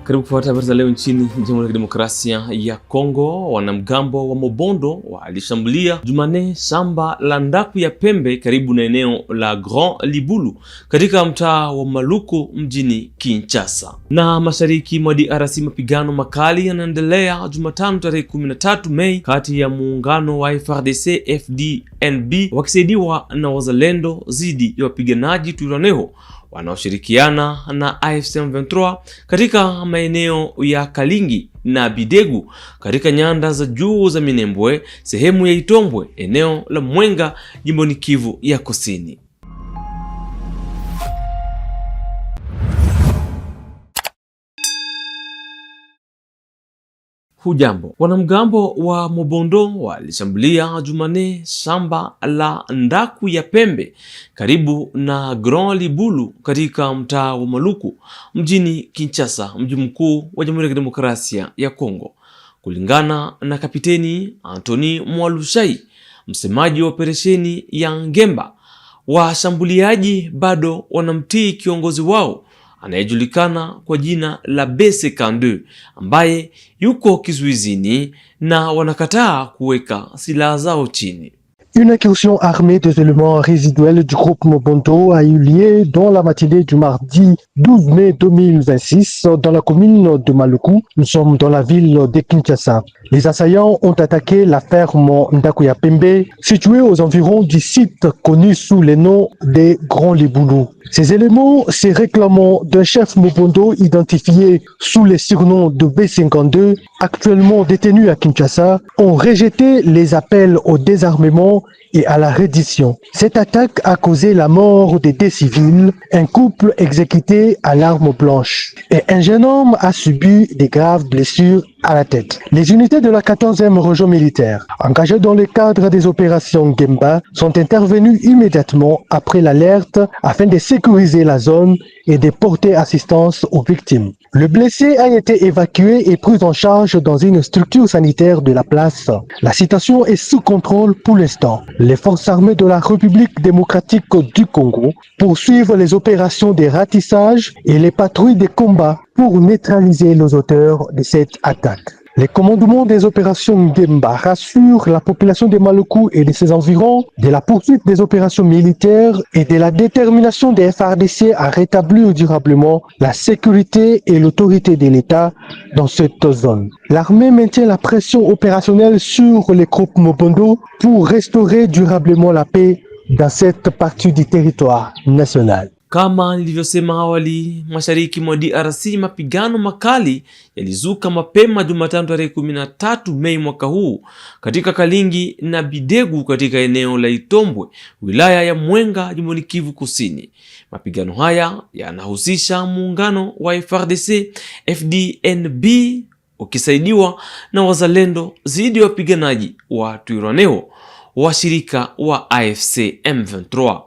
Karibu kufuata habari za leo nchini Jamhuri ya Kidemokrasia ya Kongo. Wanamgambo wa Mobondo walishambulia Jumanne shamba la ndaku ya pembe karibu na eneo la Grand Libulu katika mtaa wa Maluku mjini Kinshasa. Na mashariki mwa DRC mapigano makali yanaendelea Jumatano tarehe 13 Mei kati ya muungano wa FARDC FDNB wakisaidiwa na wazalendo dhidi ya wapiganaji Twirwaneho wanaoshirikiana na AFC M23 katika maeneo ya Kalingi na Bidegu katika nyanda za juu za Minembwe, sehemu ya Itombwe, eneo la Mwenga, jimboni Kivu ya Kusini. Hujambo. Wanamgambo wa Mobondo walishambulia Jumanne shamba la ndaku ya pembe karibu na Grand Libulu katika mtaa wa Maluku mjini Kinshasa, mji mkuu wa Jamhuri ya Kidemokrasia ya Kongo. Kulingana na Kapiteni Anthony Mwalushai, msemaji wa operesheni ya Ngemba, washambuliaji bado wanamtii kiongozi wao anayejulikana kwa jina la BC-52 ambaye yuko kizuizini na wanakataa kuweka silaha zao chini. Une incursion armée des éléments résiduels du groupe Mobondo a eu lieu dans la matinée du mardi 12 mai 2026 dans la commune de Maluku. Nous sommes dans la ville de Kinshasa. Les assaillants ont attaqué la ferme Ndaku ya Pembe, située aux environs du site connu sous le nom des Grands Libulu. Ces éléments, se réclamant d'un chef Mobondo identifié sous le surnom de B52, actuellement détenu à Kinshasa, ont rejeté les appels au désarmement et à la reddition. Cette attaque a causé la mort de 2 civils, un couple exécuté à l'arme blanche, et un jeune homme a subi des graves blessures à la tête. Les unités de la 14e région militaire, engagées dans le cadre des opérations Gemba, sont intervenues immédiatement après l'alerte afin de sécuriser la zone et de porter assistance aux victimes. Le blessé a été évacué et pris en charge dans une structure sanitaire de la place. La situation est sous contrôle pour l'instant. Les forces armées de la République démocratique du Congo poursuivent les opérations de ratissage et les patrouilles de combat pour neutraliser les auteurs de cette attaque. Le commandement des opérations Gemba rassure la population de Maluku et de ses environs de la poursuite des opérations militaires et de la détermination des FARDC à rétablir durablement la sécurité et l'autorité de l'État dans cette zone. L'armée maintient la pression opérationnelle sur les groupes Mobondo pour restaurer durablement la paix dans cette partie du territoire national. Kama nilivyosema awali, mashariki mwa DRC mapigano makali yalizuka mapema Jumatano tarehe 13 Mei mwaka huu katika Kalingi na Bidegu katika eneo la Itombwe, wilaya ya Mwenga, jimboni Kivu Kusini. Mapigano haya yanahusisha muungano wa FARDC FDNB ukisaidiwa na wazalendo dhidi ya wapiganaji wa Twirwaneho washirika wa AFC M23.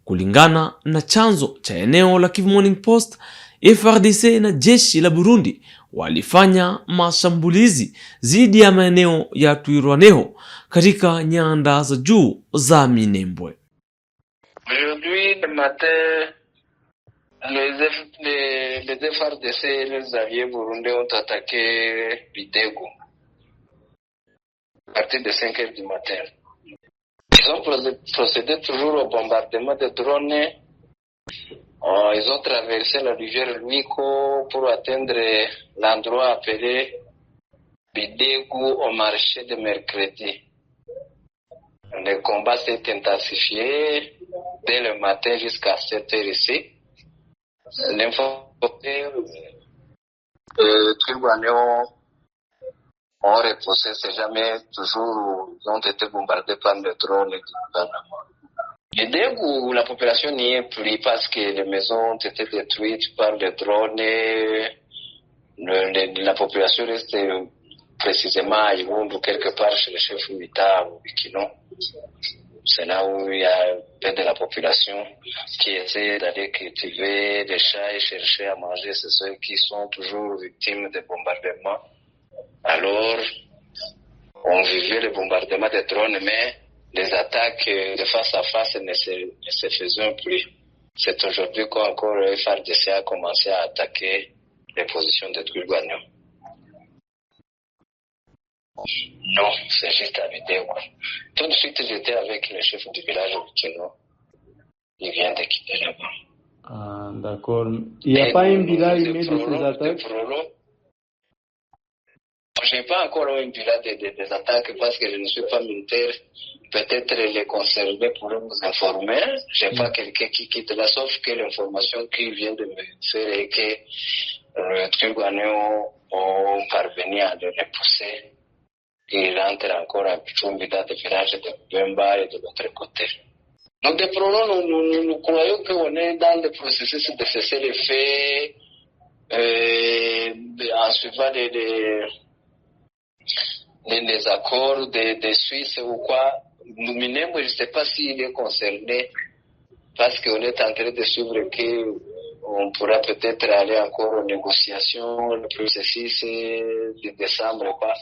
Kulingana na chanzo cha eneo la Kivu Morning Post, FARDC na jeshi la Burundi walifanya mashambulizi dhidi ya maeneo ya Twirwaneho katika nyanda za juu za Minembwe. Aujourd'hui le matin, les FARDC et les alliés burundais ont attaqué Bidegu à partir de 5 heures du matin. Ils ont procédé toujours au bombardement de drones. Ils ont traversé la rivière Luiko pour atteindre l'endroit appelé Bidegu au marché de mercredi. Le combat s'est intensifié dès le matin jusqu'à 7 heures ici. L'infanterie Twirwaneho ont repoussé, c'est jamais toujours, ils ont été bombardés par le drone du gouvernement. Bidegu, la population n'y est plus parce que les maisons ont été détruites par le drone. La population reste précisément à Iwundu, quelque part chez le chef Mita ou Bikino. C'est là où il y a un peu de la population qui essaie d'aller cultiver des chats et chercher à manger. C'est ceux qui sont toujours victimes de bombardements. Alors, on vivait le bombardement des drones, mais les attaques de face à face ne se faisaient plus. C'est aujourd'hui qu'encore le FARDC a commencé à attaquer les positions de Twirwaneho. Non, c'est juste à Bidego. Tout de suite, j'étais avec le chef du village de Bikino. Il vient de quitter là-bas. Ah, d'accord. Il n'y a pas un bilan de ces attaques? Je n'ai pas encore un bilan des attaques parce que je ne suis pas militaire. Peut-être les concernés pourraient nous informer. Je n'ai pas quelqu'un qui quitte là, sauf que l'information qui vient de me faire est que le Twirwaneho ont parvenu à le repousser. Il rentre encore à Bichumbi dans le village de Bemba et de l'autre côté. Donc, des problèmes, nous croyons qu'on est dans le processus de cesser les faits en suivant les accords de Suisse ou quoi. Nous, je ne sais pas s'il est concerné parce qu'on est en train de suivre qu'on pourra peut-être aller encore aux négociations le processus de décembre, quoi.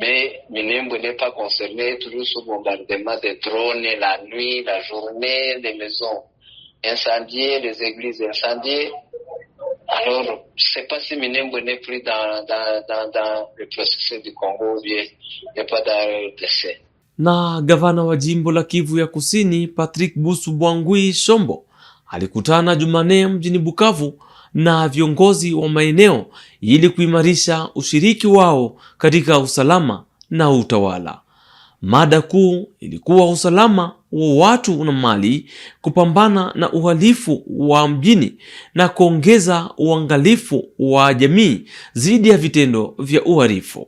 Mais Minembwe n'est pas concerné, toujours sous bombardement des drones la nuit, la journée, les maisons incendiées, les églises incendiées. Alors, je ne sais pas si Minembwe n'est plus dans le processus du Congo ou bien il n'y a pas d'RDC. Na gavana wa jimbo la Kivu ya Kusini Patrick Busubwangwi Shombo alikutana Jumanne mjini Bukavu na viongozi wa maeneo ili kuimarisha ushiriki wao katika usalama na utawala. Mada kuu ilikuwa usalama wa watu na mali, kupambana na uhalifu wa mjini na kuongeza uangalifu wa jamii dhidi ya vitendo vya uhalifu.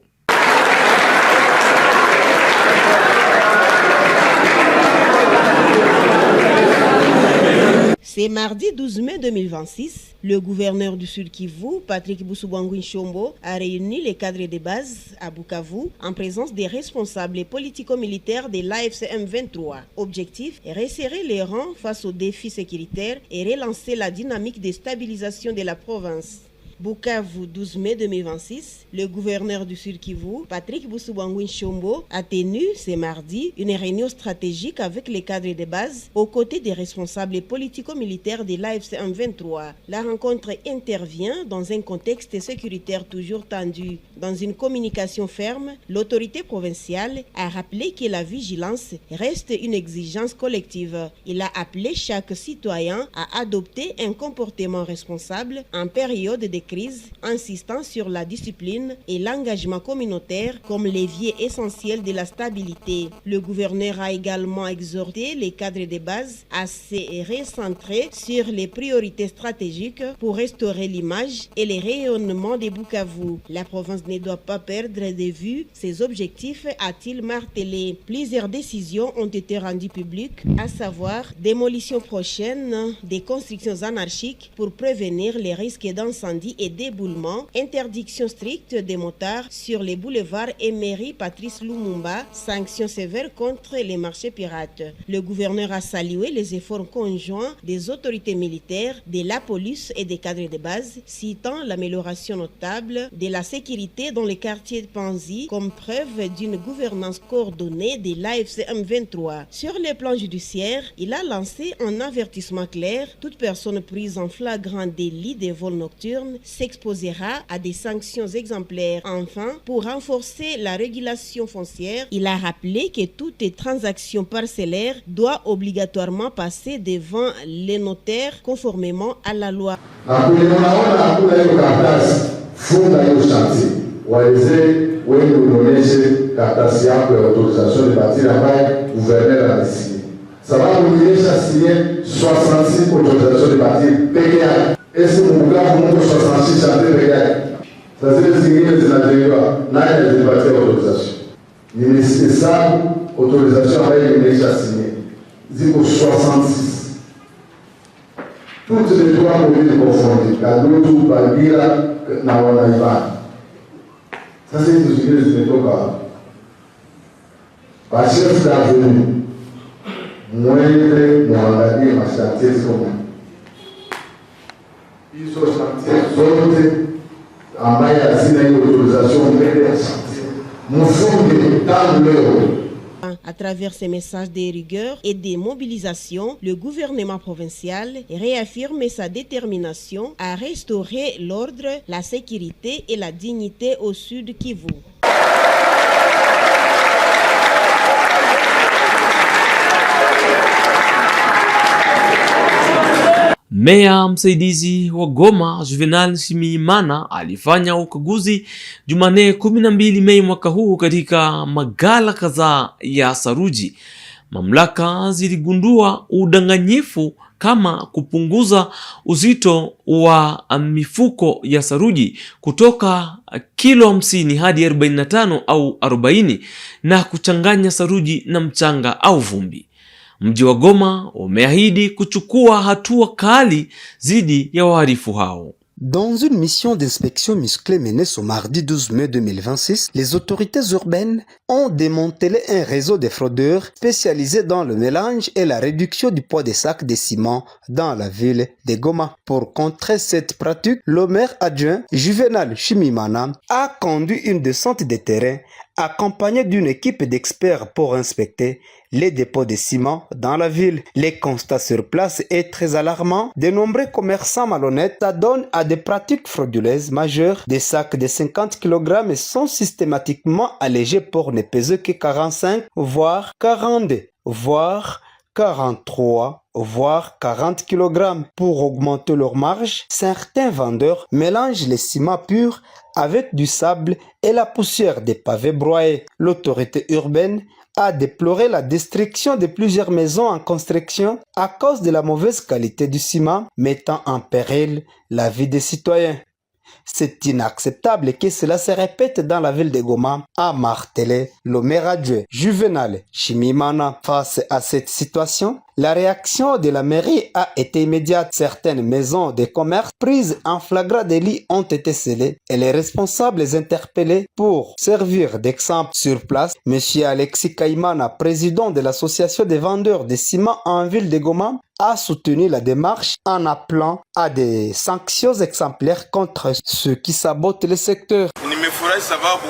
C'est mardi 12 mai 2026, le gouverneur du Sud Kivu, Patrick Busubwangwi Shombo, a réuni les cadres de base à Bukavu en présence des responsables politico-militaires de l'AFC M23. Objectif, resserrer les rangs face aux défis sécuritaires et relancer la dynamique de stabilisation de la province. Bukavu, 12 mai 2026, le gouverneur du Sud Kivu, Patrick Busubwangwi Shombo, a tenu ce mardi une réunion stratégique avec les cadres de base aux côtés des responsables politico-militaires de l'AFC M23. La rencontre intervient dans un contexte sécuritaire toujours tendu. Dans une communication ferme, l'autorité provinciale a rappelé que la vigilance reste une exigence collective. Il a appelé chaque citoyen à adopter un comportement responsable en période de crise, insistant sur la discipline et l'engagement communautaire comme levier essentiel de la stabilité. Le gouverneur a également exhorté les cadres de base à se recentrer sur les priorités stratégiques pour restaurer l'image et le rayonnement de Bukavu. La province ne doit pas perdre de vue ses objectifs, a-t-il martelé. Plusieurs décisions ont été rendues publiques, à savoir démolition prochaine des constructions anarchiques pour prévenir les risques d'incendie et d'éboulement, interdiction stricte des motards sur les boulevards Emery Patrice Lumumba, sanctions sévères contre les marchés pirates. Le gouverneur a salué les efforts conjoints des autorités militaires, de la police et des cadres de base, citant l'amélioration notable de la sécurité dans les quartiers de Panzi comme preuve d'une gouvernance coordonnée de l'AFC M23. Sur le plan judiciaire, il a lancé un avertissement clair: toute personne prise en flagrant délit de vol nocturne s'exposera à des sanctions exemplaires. Enfin, pour renforcer la régulation foncière, il a rappelé que toute transaction parcellaire doit obligatoirement passer devant les notaires conformément à la loi. Ça va obliger à signer 66 autorisations de bâtir PGA. Et si mon gars vous montre 66 chantiers PGA, ça c'est le signer de la DEA, là il y a des bâtir autorisation. Il est nécessaire, autorisation avec une liste à signer. Il faut 66. Toutes les droits mobiles confondus, la Bluetooth, la Gira, la Wanaïba. Ça c'est une utiliser de méthode. Par chef d'avenue. Muere muangalie mashantie soma hizo chantier zote ambaye hazina hiyo autorisation mbele ya chantier mfunge tangu leo À travers ces messages de rigueur et des mobilisations, le gouvernement provincial réaffirme sa détermination à restaurer l'ordre, la sécurité et la dignité au Sud Kivu. Meya msaidizi wa Goma Juvenal Shimimana alifanya ukaguzi Jumanne 12 Mei mwaka huu katika magala kadhaa ya saruji. Mamlaka ziligundua udanganyifu kama kupunguza uzito wa mifuko ya saruji kutoka kilo 50 hadi 45 au 40 na kuchanganya saruji na mchanga au vumbi. Mji wa Goma umeahidi kuchukua hatua kali dhidi ya wahalifu hao. Dans une mission d'inspection musclée menée ce mardi 12 mai 2026, les autorités urbaines ont démantelé un réseau de fraudeurs spécialisés dans le mélange et la réduction du poids des sacs de ciment dans la ville de Goma. Pour contrer cette pratique, le maire adjoint Juvenal Shimimana a conduit une descente de terrain accompagné d'une équipe d'experts pour inspecter les dépôts de ciment dans la ville. Les constats sur place est très alarmant. De nombreux commerçants malhonnêtes s'adonnent à des pratiques frauduleuses majeures. Des sacs de 50 kg sont systématiquement allégés pour ne peser que 45, voire 42, voire 43, voire 40 kg. Pour augmenter leur marge, certains vendeurs mélangent le ciment pur avec du sable et la poussière des pavés broyés. L'autorité urbaine a déploré la destruction de plusieurs maisons en construction à cause de la mauvaise qualité du ciment, mettant en péril la vie des citoyens. C'est inacceptable que cela se répète dans la ville de Goma, a martelé le maire adjoint Juvenal Shimimana. Face à cette situation, la réaction de la mairie a été immédiate. Certaines maisons de commerce prises en flagrant délit ont été scellées et les responsables interpellés. Pour servir d'exemple sur place, M. Alexis Kaimana, président de l'association des vendeurs de ciment en ville de Goma, a soutenu la démarche en appelant à des sanctions exemplaires contre ceux qui sabotent le secteur. Nimefurahi sababu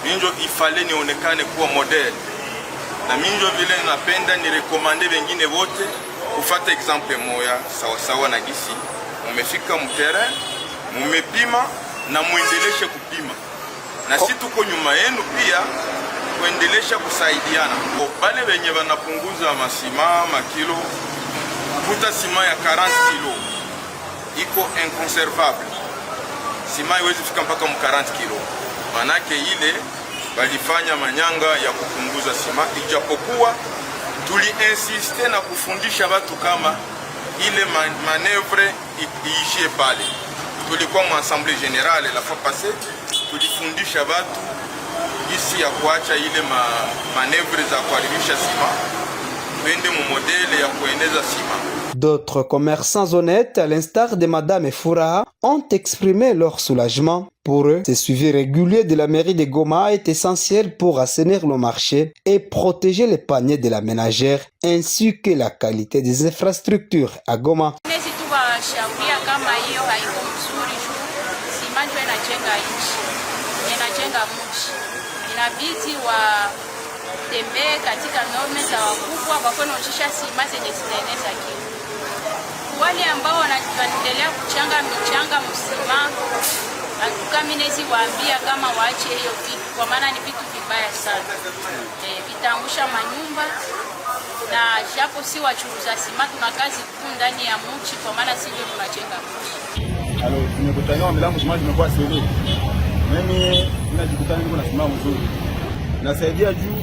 minjo ifale nionekane kuwa model na minjo vile napenda ni rekomande wengine wote kufata example moya sawa sawa na gisi mumefika mterrain mumepima na muendeleshe kupima na si tuko nyuma yenu pia kuendelesha kusaidiana. Bale wenye wanapunguza masima makilo kuta sima ya 40 kilo iko inconservable. Sima iwezi fika mpaka 40 kilo. Manake ile walifanya manyanga ya kupunguza sima, ijapokuwa tuli-insiste na kufundisha watu kama ile manevre iishie pale. Tulikuwa mu assemblée générale la fois passée, tulifundisha watu jinsi ya kuacha ile manevre za kuharibisha sima. D'autres commerçants honnêtes, à l'instar de Madame Fouraha, ont exprimé leur soulagement. Pour eux, ce suivi régulier de la mairie de Goma est essentiel pour assainir le marché et protéger les paniers de la ménagère ainsi que la qualité des infrastructures à Goma. Tembee katika norme za wakubwa wakonaochisha sima zenye zinaeneza kiu. Wale ambao wanaendelea kuchanga michanga msima, tukaminezi waambia kama waache hiyo vitu, kwa maana ni vitu vibaya sana. Vitaangusha manyumba na japo si wachuruza sima, tuna kazi kuu ndani ya mji, kwa maana si ndio tunajenga mji. Tumekutania milango sima zimekuwa sele. Mimi ninajikutana niko na sima mzuri. Nasaidia juu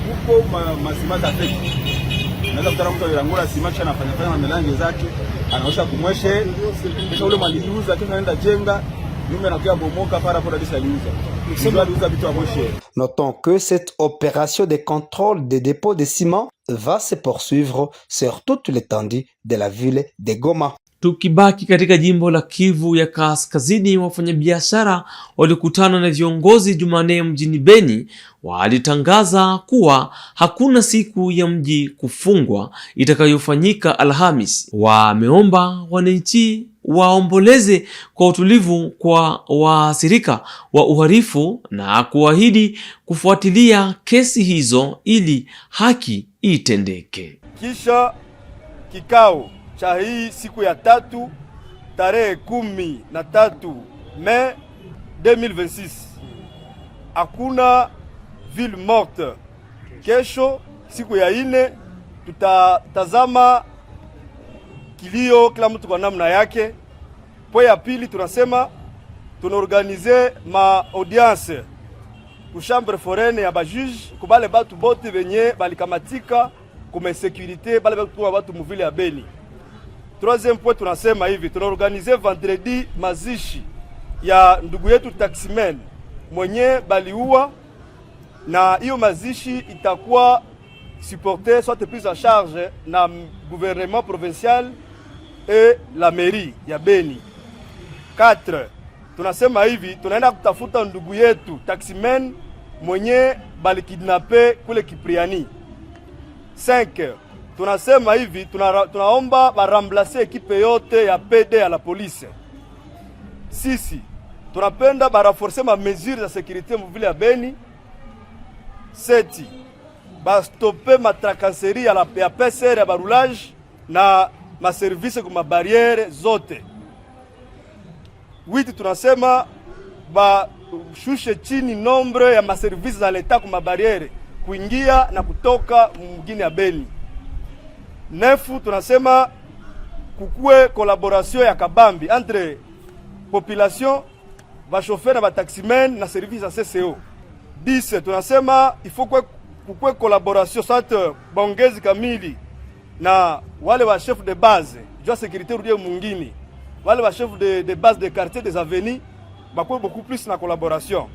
huko masima tafeki. Naweza kutana mtu alirangula sima kisha anafanya na melange zake, anaosha kumweshe, kisha ule maliuza kisha anaenda jenga, nyumba inakuwa bomoka para pour disa liuza. Notons que cette opération de contrôle des dépôts de ciment va se poursuivre sur toute l'étendue de la ville de Goma. Tukibaki katika jimbo la Kivu ya Kaskazini, wafanyabiashara walikutana na viongozi Jumanne mjini Beni walitangaza kuwa hakuna siku ya mji kufungwa itakayofanyika Alhamis. Wameomba wananchi waomboleze kwa utulivu kwa waathirika wa uhalifu na kuahidi kufuatilia kesi hizo ili haki itendeke. Kisha kikao cha hii siku ya tatu tarehe 13 Mei 2026, hakuna ville morte. Kesho siku ya ine tutatazama kilio kila mtu kwa namna yake. Po ya pili tunasema tunaorganize ma audience ku chambre foraine ya bajuge kubale batu bote benye balikamatika kuma sécurité bale batu muvile ya Beni. Troisième point tunasema hivi, tunaorganize vendredi mazishi ya ndugu yetu taximen mwenye baliua, na hiyo mazishi itakuwa supporté soit prise en charge na gouvernement provincial et la mairie ya Beni. 4. Tunasema hivi, tunaenda kutafuta ndugu yetu taximen mwenye balikidnape kule Kipriani. 5. Tunasema hivi, tunaomba baremplacer ekipe yote ya PD ya la police. 6. Tunapenda baraforcer ma mesures za sécurité mvile ya Beni. 7. Bastope matracasserie ya PCR ya barulage na ma service kuma barriere zote. 8. Tunasema shushe chini nombre ya ma service za leta kuma barriere kuingia na kutoka mgini ya Beni. 9. Tunasema kukue collaboration ya kabambi entre population, ba chauffeur na ba taximen na service ya CCO. 10. Tunasema il faut kukue collaboration soit bongezi kamili na wale wa chef de base jua sécurité rudie mungini, wale wa chef de base de quartier des avenues bakwe beaucoup plus na collaboration.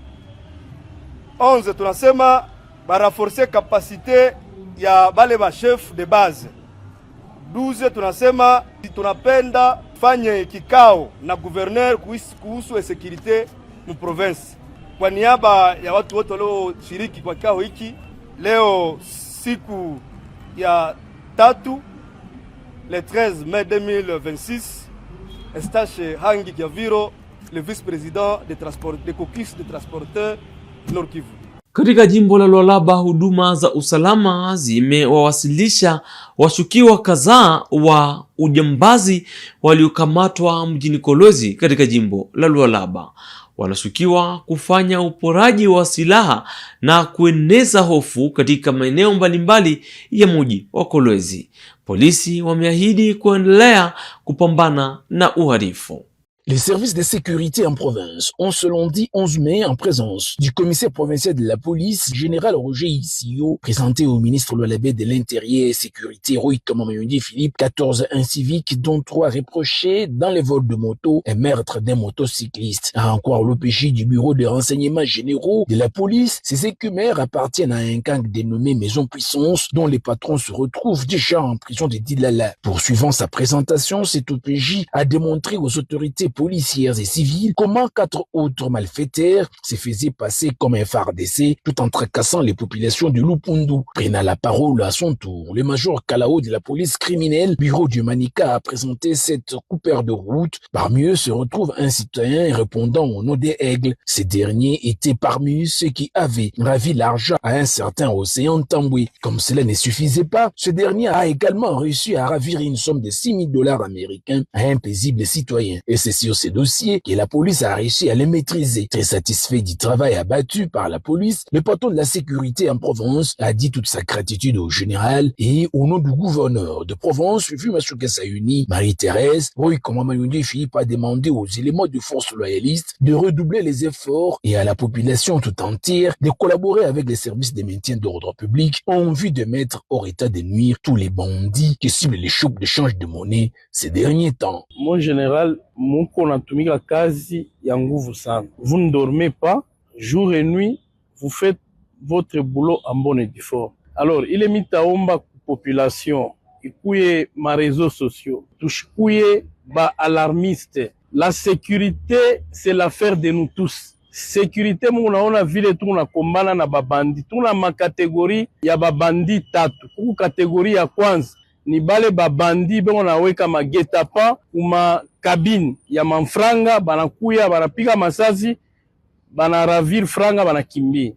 11. Tunasema ba renforcer capacité ya bale ba chef de base. 12. Tunasema tunapenda fanye kikao na gouverneur kuhusu sécurité mu province. Kwa niaba ya watu wote walio shiriki kwa kikao hiki leo siku ya tatu le 13 mai 2026, Estache Hangi Kiaviro, le vice-président de caucus de transporteurs Nord Kivu. Katika jimbo la Lualaba, huduma za usalama zimewawasilisha washukiwa kadhaa wa ujambazi waliokamatwa mjini Kolwezi katika jimbo la Lualaba. Wanashukiwa kufanya uporaji wa silaha na kueneza hofu katika maeneo mbalimbali ya mji wa Kolwezi. Polisi wameahidi kuendelea kupambana na uhalifu. Les services de sécurité en province ont ce lundi 11 mai, en présence du commissaire provincial de la police, général Roger Issio, présenté au ministre Lualabais de l'Intérieur et Sécurité, Rui Kamamayundi Philippe, 14 inciviques, dont 3 reprochés dans les vols de moto et meurtre d'un motocycliste. À encore l'OPJ du bureau de renseignements généraux de la police, ces écumères appartiennent à un gang dénommé Maison Puissance, dont les patrons se retrouvent déjà en prison de Dilala. Poursuivant sa présentation, cet OPJ a démontré aux autorités policières et civiles comment 4 autres malfaiteurs se faisaient passer comme un phare d'essai tout en tracassant les populations de Lupundu. Prenant la parole à son tour, le major Kalao de la police criminelle, bureau du Manika, a présenté 7 coupeurs de route. Parmi eux se retrouve un citoyen répondant au nom des Aigles. Ces derniers étaient parmi ceux qui avaient ravi l'argent à un certain Océan Tamboué. Comme cela ne suffisait pas, ce dernier a également réussi à ravir une somme de $6,000 américains à un paisible citoyen. Et c'est sur ces dossiers que la police a réussi à les maîtriser. Très satisfait du travail abattu par la police, le patron de la sécurité en Provence a dit toute sa gratitude au général et au nom du gouverneur de Provence, Fumashuka Sayuni, Marie-Thérèse, Rui Kamamayundi Philippe a demandé aux éléments de force loyalistes de redoubler les efforts et à la population tout entière de collaborer avec les services de maintien d'ordre public en vue de mettre hors état de nuire tous les bandits qui ciblent les shops de change de monnaie ces derniers temps. Mon général, muko natumika kazi ya nguvu sana. Vous ne dormez pas, jour et nuit, vous faites votre boulot en bonne et due forme. Alors, il est mitaomba population, ikuye ma réseaux sociaux, tushikuye ba alarmiste. La sécurité, c'est l'affaire de nous tous. Sécurité mungu naona vile tunakombana na babandi. Tuna makategori ya babandi tatu. Kuku kategori ya kwanza ni bale babandi bengo naweka magetapa kuma kabine ya manfranga banakuya banapika masasi banaravir franga banakimbia.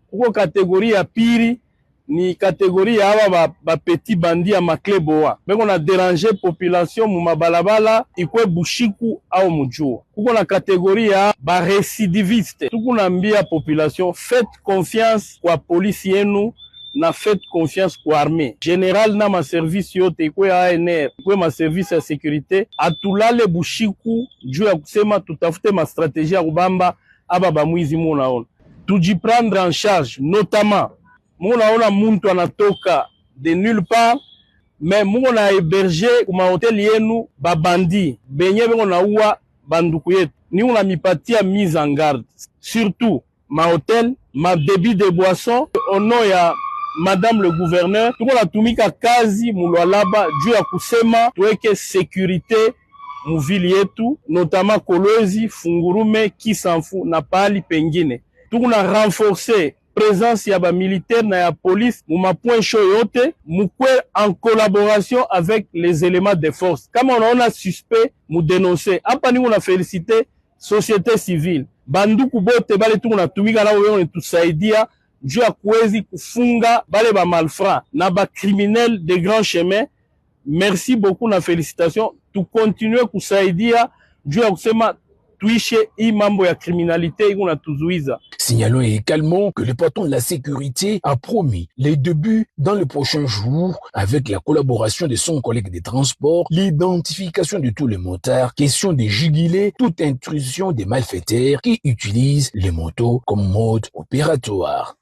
Kuko kategori ya pili ni kategori ya aba ba petit bandi ya makleboa bengo na déranger population mu mabalabala ikwe bushiku au mujua. Kuko na kategori ya ba récidiviste. Tukunambia population faites confiance kwa polisi yenu na faites confiance kwa armée général na ma service yote ikwe ANR ikwe ma service ya sécurité atulale bushiku juu ya kusema tutafute ma stratégie ya kubamba aba bamwizi munaona tujiprendre en charge notamment munaona muntu anatoka de nulle part mais muna héberger kuma hotel yenu babandi benye bengo naua banduku yetu ni unamipatia mise en garde surtout ma hotel ma débit de boisson au nom ya Madame le gouverneur, tuko natumika kazi mulwalaba juu ya kusema tuweke sécurité muvili yetu, notamment Kolwezi, Fungurume, Kisanfu na pali pengine. Tuko na renforcer présence ya ba militaire na ya police mu mapoint chaud yote, mukwe en collaboration avec les éléments de force. Kama unaona suspect mu dénoncer. Hapa ni una féliciter société civile. Banduku bote bale tuko natumika nao wewe tusaidia juu ya kuwezi kufunga bale ba malfrats na ba criminels de grand chemin. Merci beaucoup na félicitations. Tu continuer kusaidia juu ya kusema tuishe hii mambo ya criminalité iko na tuzuiza. Signalons également que le patron de la sécurité a promis les débuts dans les prochains jours avec la collaboration de son collègue des transports, l'identification de tous les motards, question de juguler toute intrusion des malfaiteurs qui utilisent les motos comme mode opératoire.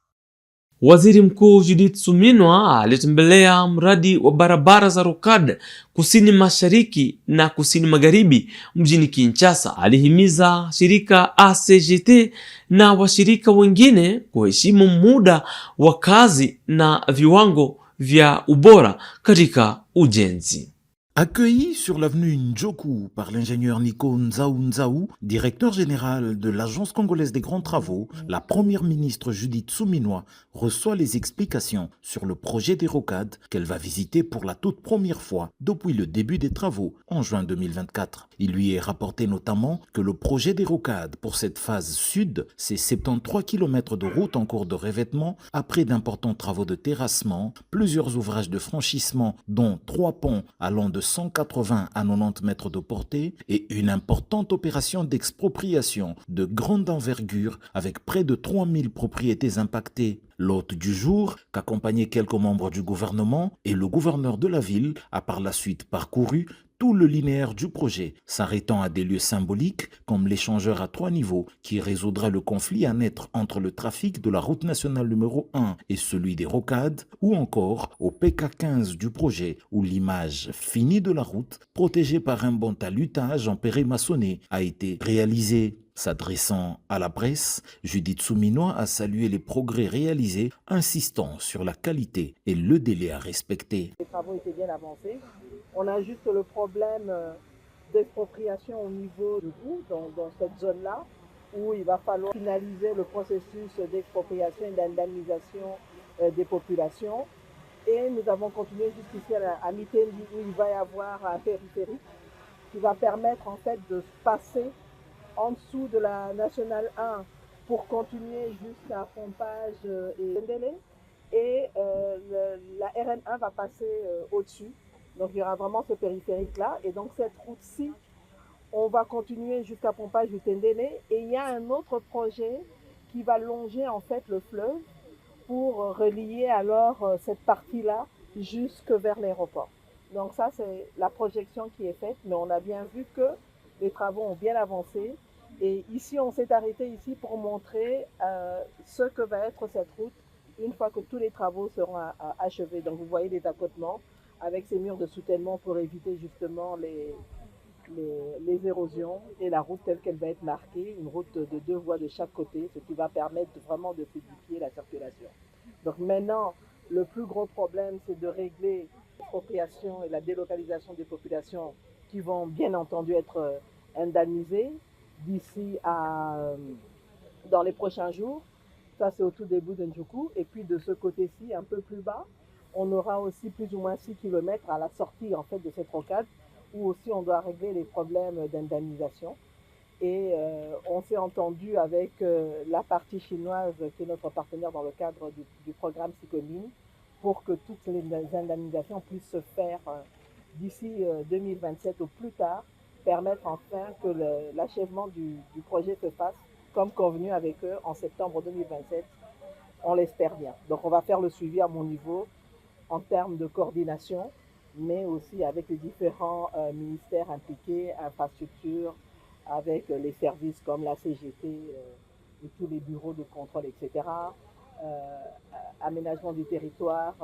Waziri Mkuu Judith Suminwa alitembelea mradi wa barabara za rokad kusini mashariki na kusini magharibi mjini Kinshasa. Alihimiza shirika ACGT na washirika wengine kuheshimu muda wa kazi na viwango vya ubora katika ujenzi. Accueilli sur l'avenue Ndjoku par l'ingénieur Nico Nzaou, directeur général de l'Agence congolaise des grands travaux, la première ministre Judith Suminwa reçoit les explications sur le projet des rocades qu'elle va visiter pour la toute première fois depuis le début des travaux en juin 2024. Il lui est rapporté notamment que le projet des rocades pour cette phase sud, c'est 73 km de route en cours de revêtement après d'importants travaux de terrassement, plusieurs ouvrages de franchissement dont 3 ponts allant de 180 à 90 mètres de portée et une importante opération d'expropriation de grande envergure avec près de 3000 propriétés impactées. L'hôte du jour, qu'accompagnaient quelques membres du gouvernement et le gouverneur de la ville, a par la suite parcouru tout le linéaire du projet, s'arrêtant à des lieux symboliques comme l'échangeur à 3 niveaux qui résoudra le conflit à naître entre le trafic de la route nationale numéro 1 et celui des rocades, ou encore au PK15 du projet où l'image finie de la route, protégée par un bon talutage en maçonné, a été réalisée. S'adressant à la presse, Judith Suminwa a salué les progrès réalisés, insistant sur la qualité et le délai à respecter. Les travaux étaient bien avancés. On a juste le problème d'expropriation au niveau du bout, dans cette zone-là, où il va falloir finaliser le processus d'expropriation et d'indemnisation des populations. Et nous avons continué jusqu'ici à Mitendi, où il va y avoir un périphérique qui va permettre en fait de passer en dessous de la Nationale 1 pour continuer jusqu'à Pompage et Ndélé. Et la RN1 va passer au-dessus. Donc il y aura vraiment ce périphérique-là. Et donc cette route-ci, on va continuer jusqu'à Pompage et Tendele. Et il y a un autre projet qui va longer en fait le fleuve pour relier alors cette partie-là jusque vers l'aéroport. Donc ça, c'est la projection qui est faite. Mais on a bien vu que les travaux ont bien avancé. Et ici, on s'est arrêté ici pour montrer ce que va être cette route une fois que tous les travaux seront achevés. Donc vous voyez les accotements avec ces murs de soutènement pour éviter justement les érosions et la route telle qu'elle va être marquée, une route de 2 voies de chaque côté, ce qui va permettre vraiment de fluidifier la circulation. Donc maintenant, le plus gros problème, c'est de régler l'expropriation et la délocalisation des populations qui vont bien entendu être indemnisés d'ici dans les prochains jours. Ça, c'est au tout début de Ndjoukou. Et puis de ce côté-ci, un peu plus bas, on aura aussi plus ou moins 6 km à la sortie en fait, de cette rocade, où aussi on doit régler les problèmes d'indemnisation. Et on s'est entendu avec la partie chinoise, qui est notre partenaire dans le cadre du programme Sikomine, pour que toutes les indemnisations puissent se faire d'ici 2027 au plus tard, permettre enfin que l'achèvement du projet se fasse comme convenu avec eux en septembre 2027. On l'espère bien. Donc on va faire le suivi à mon niveau en termes de coordination, mais aussi avec les différents ministères impliqués, infrastructures, avec les services comme la CGT et tous les bureaux de contrôle, etc. Aménagement du territoire,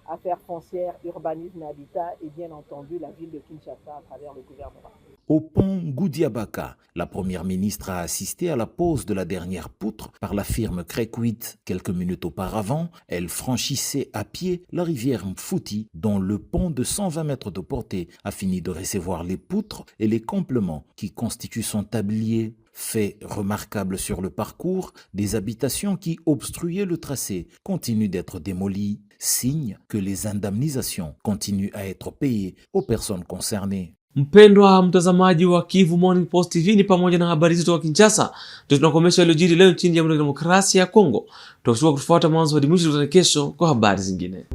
affaires foncières, urbanisme et habitat, et bien entendu la ville de Kinshasa à travers le gouvernement. Au pont Goudiabaka, la première ministre a assisté à la pose de la dernière poutre par la firme Crekwit. Quelques minutes auparavant, elle franchissait à pied la rivière Mfouti, dont le pont de 120 mètres de portée a fini de recevoir les poutres et les compléments qui constituent son tablier. Fait remarquable sur le parcours, des habitations qui obstruaient le tracé continuent d'être démolies, signe que les indemnisations continuent à être payées aux personnes concernées. Mpendwa mtazamaji wa Kivu Morning Post TV, ni pamoja na habari zetu wa Kinshasa. Ndio tunakomesha iliyojiri leo nchini Jamhuri ya Demokrasia ya Kongo. Tutakuwa kufuata mwanzo hadi mwisho kesho kwa habari zingine.